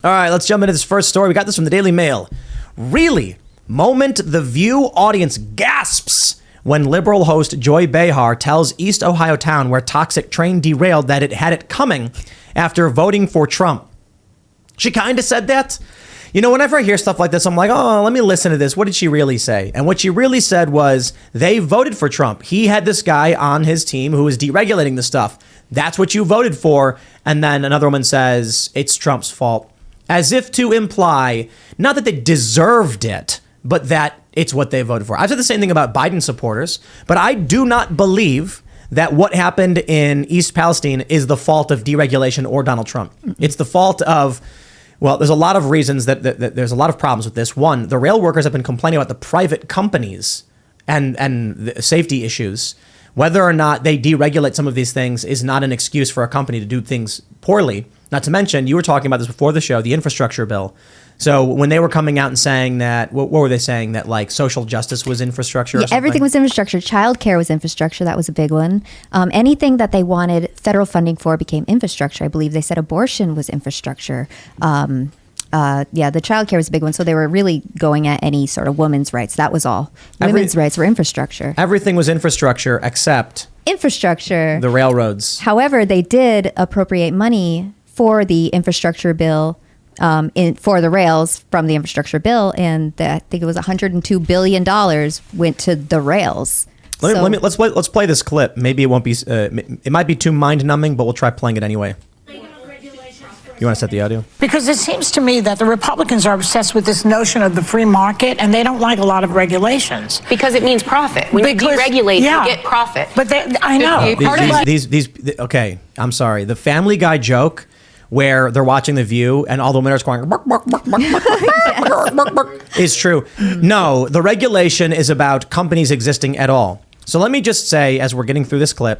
All right, let's jump into this first story. We got this from the Daily Mail. Really? Moment the View audience gasps when liberal host Joy Behar tells East Ohio town where toxic train derailed that it had it coming after voting for Trump. She kind of said that. You know, whenever I hear stuff like this, I'm like, oh, let me listen to this. What did she really say? And what she really said was they voted for Trump. He had this guy on his team who was deregulating the stuff. That's what you voted for. And then another woman says it's Trump's fault, as if to imply not that they deserved it, but that it's what they voted for. I've said the same thing about Biden supporters, but I do not believe that what happened in East Palestine is the fault of deregulation or Donald Trump. It's the fault of, well, there's a lot of reasons that there's a lot of problems with this. One, the rail workers have been complaining about the private companies and the safety issues. Whether or not they deregulate some of these things is not an excuse for a company to do things poorly. Not to mention, you were talking about this before the show, the infrastructure bill. So when they were coming out and saying that, what were they saying? That like social justice was infrastructure? Or something? Everything was infrastructure. Childcare was infrastructure. That was a big one. Anything that they wanted federal funding for became infrastructure. I believe they said abortion was infrastructure. The childcare was a big one. So they were really going at any sort of women's rights. That was all. Women's rights were infrastructure. Everything was infrastructure except infrastructure. The railroads. However, they did appropriate money for the infrastructure bill, for the rails from the infrastructure bill, and I think it was $102 billion went to the rails. Let's play this clip. Maybe it won't be. It might be too mind numbing, but we'll try playing it anyway. You want to set the audio? Because it seems to me that the Republicans are obsessed with this notion of the free market, and they don't like a lot of regulations. Because it means profit. When you deregulate, you get profit. But I know. Okay, I'm sorry. The Family Guy joke where they're watching The View and all the winners going bark, bark, bark, bark, bark, bark, bark, is true. No, the regulation is about companies existing at all. So let me just say, as we're getting through this clip,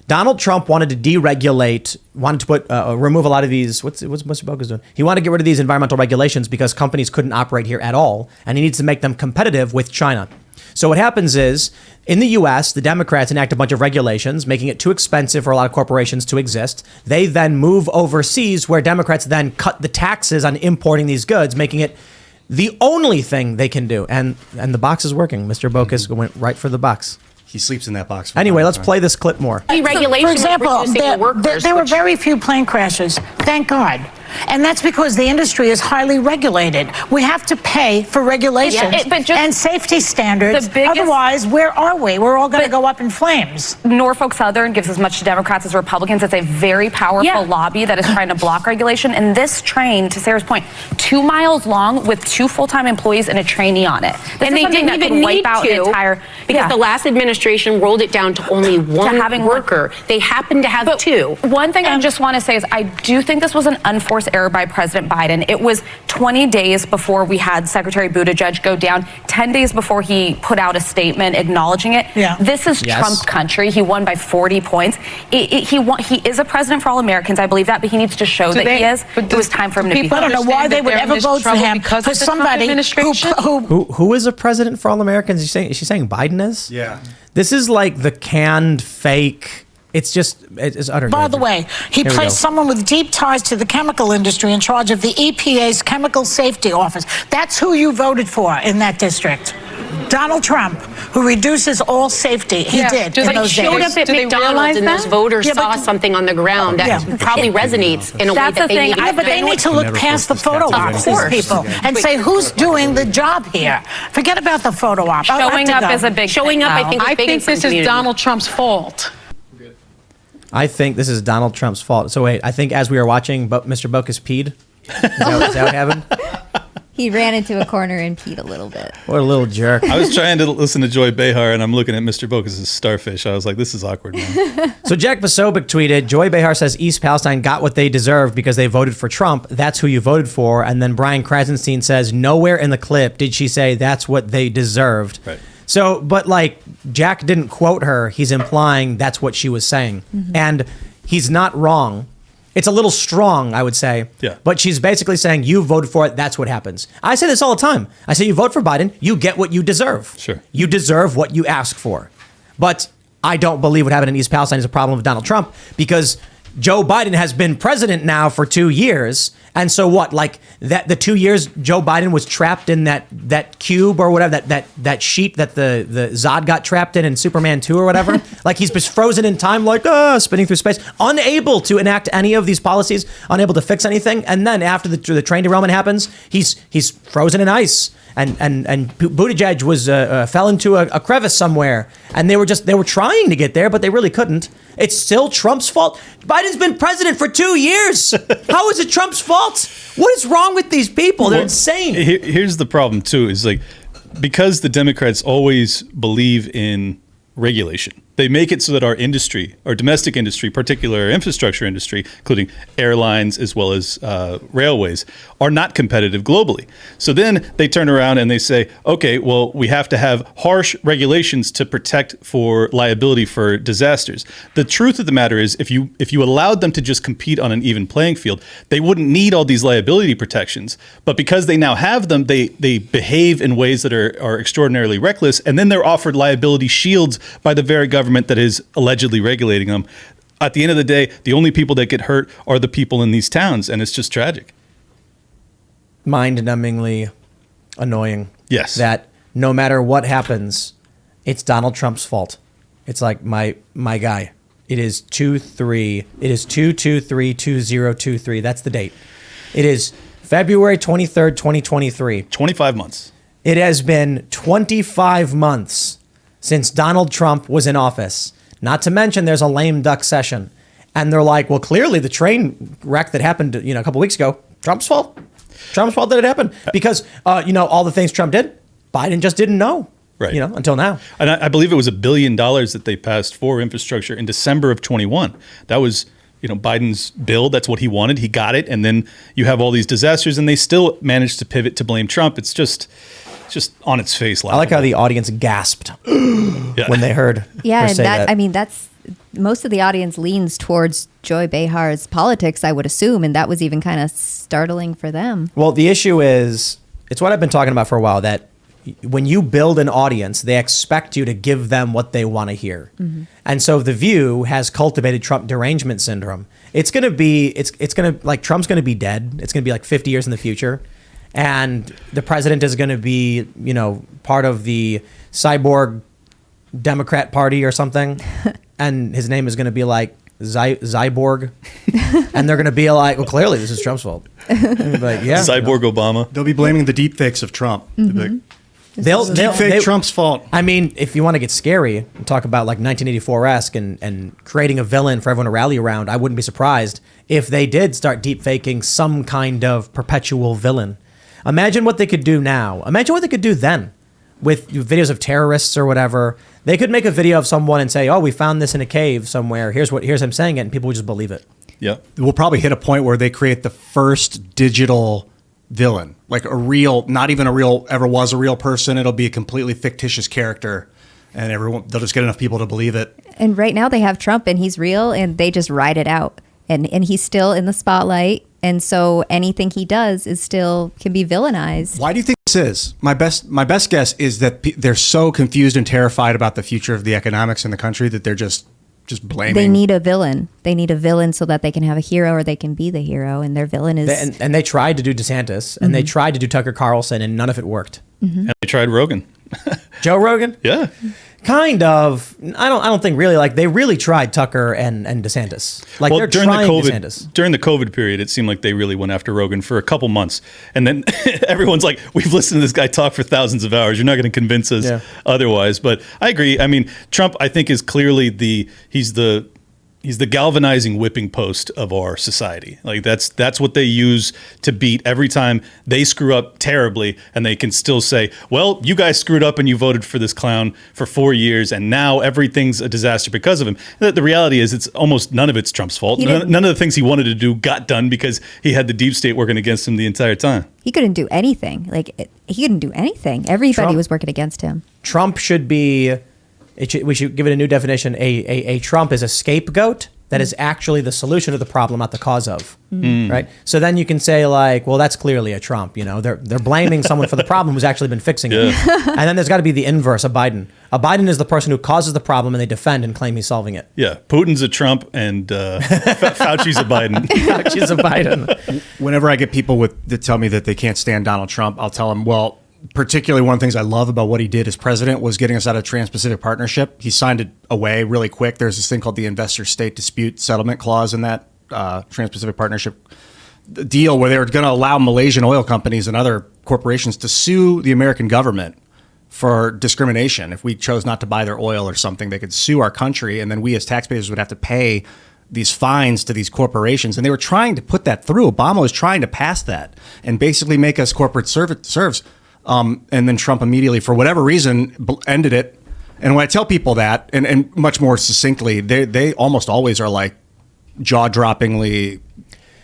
Donald Trump wanted to deregulate, wanted to remove a lot of these. What's Mr. Boca's doing? He wanted to get rid of these environmental regulations because companies couldn't operate here at all, and he needs to make them competitive with China. So what happens is, in the U.S., the Democrats enact a bunch of regulations, making it too expensive for a lot of corporations to exist. They then move overseas, where Democrats then cut the taxes on importing these goods, making it the only thing they can do. And the box is working. Mr. Bocas went right for the box. He sleeps in that box. Anyway, let's play this clip more. Deregulation, for example, there were very few plane crashes. Thank God. And that's because the industry is highly regulated. We have to pay for regulations and safety standards. Otherwise, where are we? We're all going to go up in flames. Norfolk Southern gives as much to Democrats as Republicans. It's a very powerful lobby that is trying to block regulation. And this train, to Sarah's point, 2 miles long with 2 full-time employees and a trainee on it. And they didn't even need to, because the last administration rolled it down to only one worker. They happened to have 2. One thing I just want to say is I do think this was an unforced error by President Biden. It was 20 days before we had Secretary Buttigieg go down, 10 days before he put out a statement acknowledging it. This is Trump country. He won by 40 points. He is a president for all Americans. I believe that, but he needs to show that he is. It was time for him to be. I don't know why they would ever vote for him. For somebody who is a president for all Americans? Is she saying Biden is? Yeah. This is like the canned fake. It's utter. By the way, he placed someone with deep ties to the chemical industry in charge of the EPA's Chemical Safety Office. That's who you voted for in that district. Donald Trump, who reduces all safety. He did in those days. Showed up at McDonald's and those voters saw something on the ground that probably resonates in a way that they need. But they need to look past the photo ops, these people, and say, who's doing the job here? Forget about the photo op. Showing up is a big thing. I think this is Donald Trump's fault. I think this is Donald Trump's fault. So wait, I think as we were watching, Mr. Bocas peed. Is that what happened? He ran into a corner and peed a little bit. What a little jerk. I was trying to listen to Joy Behar, and I'm looking at Mr. Bocas' starfish. I was like, this is awkward, man. So Jack Posobiec tweeted, Joy Behar says East Palestine got what they deserved because they voted for Trump. That's who you voted for. And then Brian Krasenstein says, nowhere in the clip did she say that's what they deserved. Right. So, but like, Jack didn't quote her. He's implying that's what she was saying. And he's not wrong. It's a little strong, I would say. Yeah. But she's basically saying, you voted for it, that's what happens. I say this all the time. I say, you vote for Biden, you get what you deserve. Sure. You deserve what you ask for. But I don't believe what happened in East Palestine is a problem with Donald Trump, because Joe Biden has been president now for 2 years, And so what? Like that, the 2 years Joe Biden was trapped in that cube or whatever, that sheet that the Zod got trapped in Superman 2 or whatever. Like he's just frozen in time, like spinning through space, unable to enact any of these policies, unable to fix anything. And then after the train derailment happens, he's frozen in ice. And Buttigieg was fell into a crevice somewhere, and they were trying to get there, but they really couldn't. It's still Trump's fault. Biden's been president for 2 years. How is it Trump's fault? What is wrong with these people? They're insane. Here's the problem too: is like because the Democrats always believe in regulation. They make it so that our industry, our domestic industry, particular infrastructure industry, including airlines as well as railways, are not competitive globally. So then they turn around and they say, okay, well, we have to have harsh regulations to protect for liability for disasters. The truth of the matter is, if you allowed them to just compete on an even playing field, they wouldn't need all these liability protections. But because they now have them, they behave in ways that are extraordinarily reckless, and then they're offered liability shields by the very government that is allegedly regulating them. At the end of the day, the only people that get hurt are the people in these towns, and it's just tragic. Mind-numbingly annoying. Yes. That no matter what happens, it's Donald Trump's fault. It's like my guy. It is 2/3. It is 2/23/2023. That's the date. It is February 23rd, 2023. 25 months. It has been 25 months since Donald Trump was in office. Not to mention there's a lame duck session. And they're like, well, clearly the train wreck that happened, a couple weeks ago, Trump's fault. Trump's fault that it happened. Because, all the things Trump did, Biden just didn't know, right? Until now. And I believe it was $1 billion that they passed for infrastructure in December of 21. That was, Biden's bill. That's what he wanted. He got it. And then you have all these disasters and they still managed to pivot to blame Trump. It's just on its face. Laughable. I like how the audience gasped when they heard her say that. I mean, that's most of the audience leans towards Joy Behar's politics, I would assume, and that was even kind of startling for them. Well, the issue is, it's what I've been talking about for a while, that when you build an audience, they expect you to give them what they want to hear. Mm-hmm. And so The View has cultivated Trump derangement syndrome. Trump's going to be dead. It's going to be like 50 years in the future. And the president is going to be, part of the cyborg Democrat Party or something. And his name is going to be like Zyborg. And they're going to be like, well, clearly this is Trump's fault. Like, yeah, Cyborg Obama. They'll be blaming the deep fakes of Trump. Mm-hmm. They'll fake Trump's fault. I mean, if you want to get scary and talk about like 1984-esque and creating a villain for everyone to rally around, I wouldn't be surprised if they did start deep faking some kind of perpetual villain. Imagine what they could do now. Imagine what they could do then with videos of terrorists or whatever. They could make a video of someone and say, oh, we found this in a cave somewhere. Here's him saying it. And people would just believe it. Yeah. We'll probably hit a point where they create the first digital villain, like a real, not even a real, ever was a real person. It'll be a completely fictitious character and they'll just get enough people to believe it. And right now they have Trump and he's real and they just ride it out. And he's still in the spotlight. And so anything he does is still can be villainized. Why do you think this is? My best guess is that they're so confused and terrified about the future of the economics in the country that they're just blaming. They need a villain. They need a villain so that they can have a hero or they can be the hero. And their villain is... And they tried to do DeSantis and they tried to do Tucker Carlson and none of it worked. Mm-hmm. And they tried Rogan. Joe Rogan? Yeah. Kind of. I don't think really. Like they really tried Tucker and DeSantis. Like they're trying DeSantis. During the COVID period, it seemed like they really went after Rogan for a couple months, and then everyone's like, "We've listened to this guy talk for thousands of hours. You're not going to convince us otherwise." But I agree. I mean, Trump, I think, is clearly he's the galvanizing whipping post of our society. Like that's what they use to beat every time they screw up terribly, and they can still say, well, you guys screwed up and you voted for this clown for 4 years and now everything's a disaster because of him. The reality is it's almost none of it's Trump's fault. None of the things he wanted to do got done because he had the deep state working against him the entire time. He couldn't do anything. He couldn't do anything. Everybody was working against him. Trump should be... we should give it a new definition. A Trump is a scapegoat that is actually the solution to the problem, not the cause of. Right? So then you can say like, well, that's clearly a Trump. They're blaming someone for the problem who's actually been fixing it. And then there's got to be the inverse of Biden. Biden is the person who causes the problem and they defend and claim he's solving it. Yeah, Putin's a Trump and Fauci's a Biden. Fauci's a Biden. Whenever I get people that tell me that they can't stand Donald Trump, I'll tell them, well, particularly one of the things I love about what he did as president was getting us out of Trans-Pacific Partnership. He signed it away really quick. There's this thing called the Investor State Dispute Settlement Clause in that Trans-Pacific Partnership deal where they were going to allow Malaysian oil companies and other corporations to sue the American government for discrimination. If we chose not to buy their oil or something, they could sue our country, and then we as taxpayers would have to pay these fines to these corporations. And they were trying to put that through. Obama was trying to pass that and basically make us corporate serfs. And then Trump immediately, for whatever reason, ended it. And when I tell people that, and much more succinctly, they almost always are like jaw-droppingly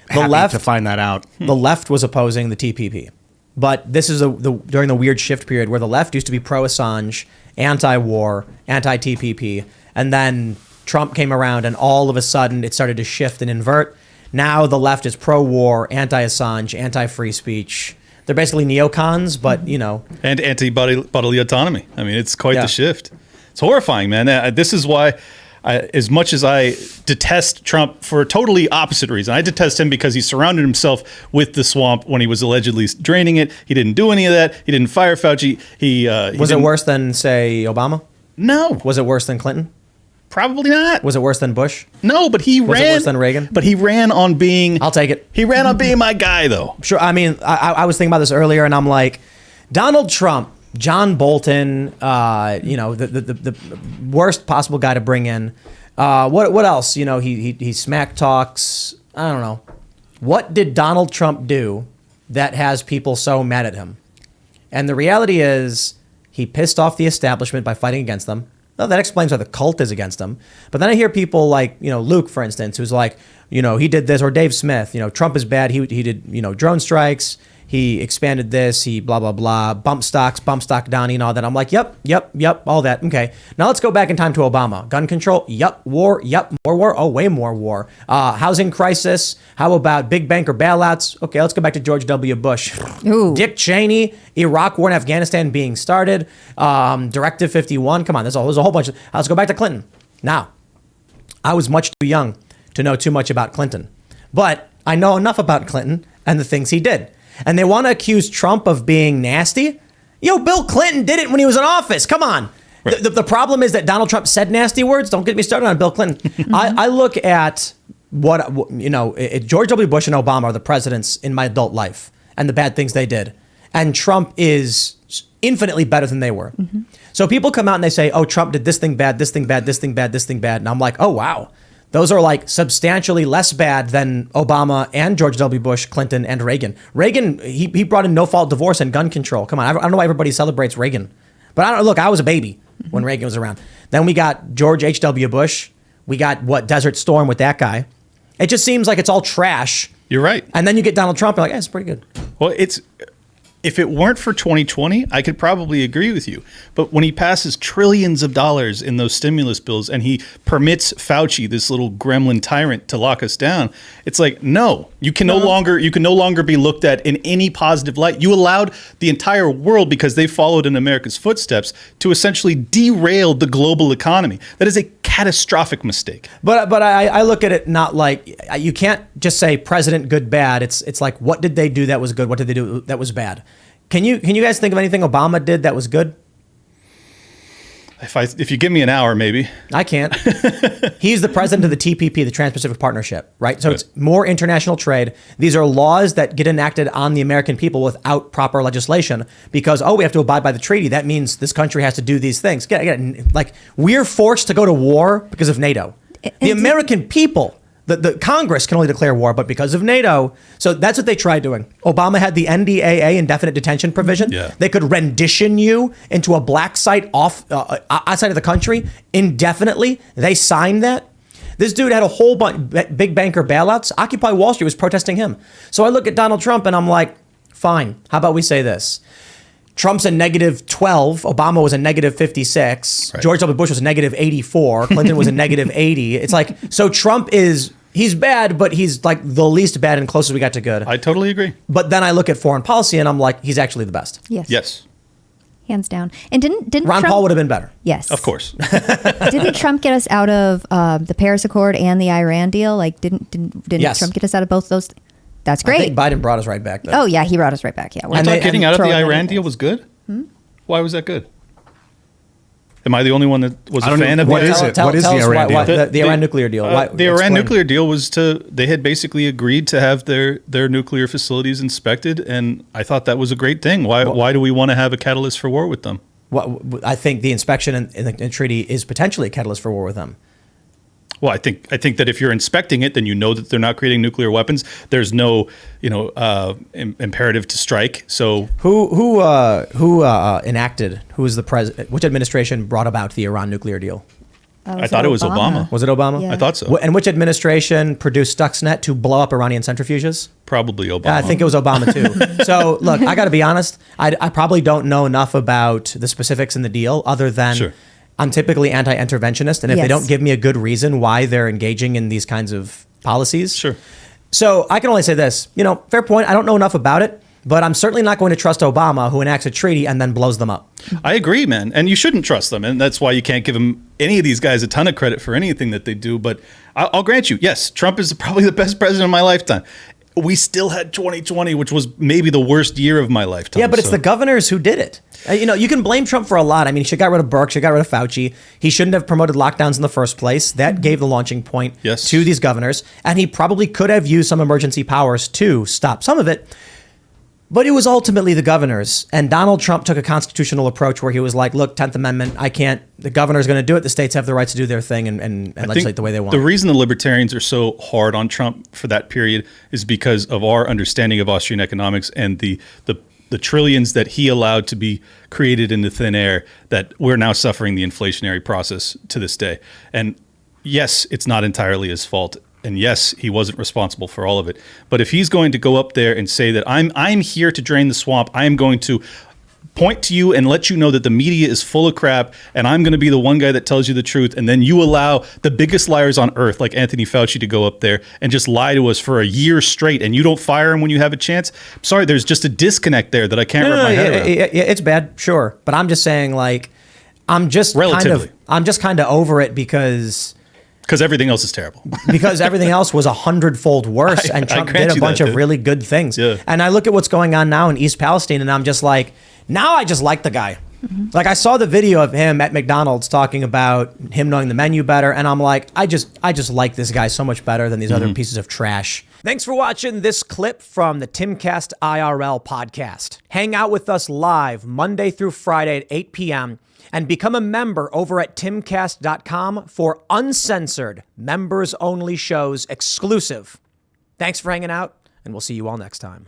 happy to find that out. The left was opposing the TPP. But this is during the weird shift period where the left used to be pro-Assange, anti-war, anti-TPP, and then Trump came around and all of a sudden it started to shift and invert. Now the left is pro-war, anti-Assange, anti-free speech. They're basically neocons, but, you know. And anti-bodily autonomy. I mean, it's quite the shift. It's horrifying, man. This is why, as much as I detest Trump for a totally opposite reason, I detest him because he surrounded himself with the swamp when he was allegedly draining it. He didn't do any of that. He didn't fire Fauci. Was it worse than, say, Obama? No. Was it worse than Clinton? Probably not. Was it worse than Bush? No, but he ran. Was it worse than Reagan? But he ran on being. I'll take it. He ran on being my guy, though. Sure. I mean, I was thinking about this earlier, and I'm like, Donald Trump, John Bolton, the worst possible guy to bring in. What else? You know, he smack talks. I don't know. What did Donald Trump do that has people so mad at him? And the reality is, he pissed off the establishment by fighting against them. Well, that explains why the cult is against him. But then I hear people like, Luke, for instance, who's like, he did this, or Dave Smith, Trump is bad. He did, drone strikes. He expanded this. He blah, blah, blah. Bump stock Donnie and all that. I'm like, yep, all that. Okay. Now let's go back in time to Obama. Gun control. Yep. War. Yep. More war. Oh, way more war. Housing crisis. How about big banker bailouts? Okay, let's go back to George W. Bush. Ooh. Dick Cheney. Iraq war and Afghanistan being started. Directive 51. Come on, there's a whole bunch. Let's go back to Clinton. Now, I was much too young to know too much about Clinton. But I know enough about Clinton and the things he did. And they want to accuse Trump of being nasty. Bill Clinton did it when he was in office. Come on. Right. The problem is that Donald Trump said nasty words. Don't get me started on Bill Clinton. I look at George W. Bush and Obama are the presidents in my adult life and the bad things they did. And Trump is infinitely better than they were. Mm-hmm. So people come out and they say, oh, Trump did this thing bad, this thing bad, this thing bad, this thing bad. And I'm like, oh, wow. Those are like substantially less bad than Obama and George W. Bush, Clinton, and Reagan. Reagan, he brought in no-fault divorce and gun control. Come on, I don't know why everybody celebrates Reagan. But I was a baby when Reagan was around. Then we got George H.W. Bush. We got, Desert Storm with that guy. It just seems like it's all trash. You're right. And then you get Donald Trump, you're like, it's pretty good. Well, if it weren't for 2020, I could probably agree with you. But when he passes trillions of dollars in those stimulus bills and he permits Fauci, this little gremlin tyrant, to lock us down, it's like, no, you can no longer be looked at in any positive light. You allowed the entire world, because they followed in America's footsteps, to essentially derail the global economy. That is a catastrophic mistake. But I look at it not like, you can't just say president good bad. It's like, what did they do that was good? What did they do that was bad? Can you guys think of anything Obama did that was good? If you give me an hour, maybe. I can't. He's the president of the TPP, the Trans-Pacific Partnership, right? So It's more international trade. These are laws that get enacted on the American people without proper legislation because, we have to abide by the treaty. That means this country has to do these things. Like, we're forced to go to war because of NATO. The American people, the Congress can only declare war, but because of NATO. So that's what they tried doing. Obama had the NDAA, indefinite detention provision. Yeah. They could rendition you into a black site outside of the country indefinitely. They signed that. This dude had a whole bunch big banker bailouts. Occupy Wall Street was protesting him. So I look at Donald Trump and I'm like, fine. How about we say this? Trump's a -12. Obama was a -56. Right. George W. Bush was a -84. Clinton was a -80. It's like, so Trump he's bad, but he's like the least bad and closest we got to good. I totally agree. But then I look at foreign policy and I'm like, he's actually the best. Yes. Yes. Hands down. And didn't Ron Trump, Paul would have been better. Yes. Of course. Didn't Trump get us out of the Paris Accord and the Iran deal? Like, didn't Yes. Trump get us out of both those? That's great. I think Biden brought us right back, though. Oh, yeah, he brought us right back. Yeah. I thought getting out of the throwing Iran anything. deal was good. Why was that good? Am I the only one that was a fan of What it? is it? Tell What is us the Iran why- deal? the Iran nuclear deal. The Iran Explain. nuclear deal was they had basically agreed to have their nuclear facilities inspected, and I thought that was a great thing. Why do we want to have a catalyst for war with them? I think the inspection in the treaty is potentially a catalyst for war with them. Well, I think that if you're inspecting it, then you know that they're not creating nuclear weapons. There's no, imperative to strike. So Who enacted? Who was the president? Which administration brought about the Iran nuclear deal? I thought it was Obama. Was it Obama? Yeah. I thought so. And which administration produced Stuxnet to blow up Iranian centrifuges? Probably Obama. I think it was Obama too. So look, I got to be honest. I probably don't know enough about the specifics in the deal, other than Sure. I'm typically anti-interventionist, and if they Yes. don't give me a good reason why they're engaging in these kinds of policies, Sure. So I can only say this. Fair point. I don't know enough about it, but I'm certainly not going to trust Obama, who enacts a treaty and then blows them up. I agree, man. And you shouldn't trust them. And that's why you can't give any of these guys a ton of credit for anything that they do. But I'll grant you, yes, Trump is probably the best president of my lifetime. We still had 2020, which was maybe the worst year of my lifetime. Yeah, but it's the governors who did it. You can blame Trump for a lot. I mean, he should have got rid of Burke, should have got rid of Fauci. He shouldn't have promoted lockdowns in the first place. That gave the launching point to these governors. And he probably could have used some emergency powers to stop some of it. But it was ultimately the governors. And Donald Trump took a constitutional approach where he was like, look, 10th Amendment, the governor's going to do it. The states have the right to do their thing and legislate the way they want. The reason the libertarians are so hard on Trump for that period is because of our understanding of Austrian economics and the trillions that he allowed to be created into thin air, that we're now suffering the inflationary process to this day. And yes, it's not entirely his fault. And yes, he wasn't responsible for all of it. But if he's going to go up there and say that I'm here to drain the swamp, I am going to point to you and let you know that the media is full of crap, and I'm going to be the one guy that tells you the truth, and then you allow the biggest liars on earth like Anthony Fauci to go up there and just lie to us for a year straight, and you don't fire him when you have a chance. I'm sorry, there's just a disconnect there that I can't wrap my head around. It's bad, sure, but I'm just saying, I'm just kind of over it because everything else is terrible. Because everything else was 100-fold worse, and Trump did a bunch of really good things. Yeah. And I look at what's going on now in East Palestine, and I'm just like, now I just like the guy. Mm-hmm. Like, I saw the video of him at McDonald's talking about him knowing the menu better, and I'm like, I just like this guy so much better than these other pieces of trash. Thanks for watching this clip from the Timcast IRL podcast. Hang out with us live Monday through Friday at 8 p.m. and become a member over at timcast.com for uncensored, members-only shows exclusive. Thanks for hanging out, and we'll see you all next time.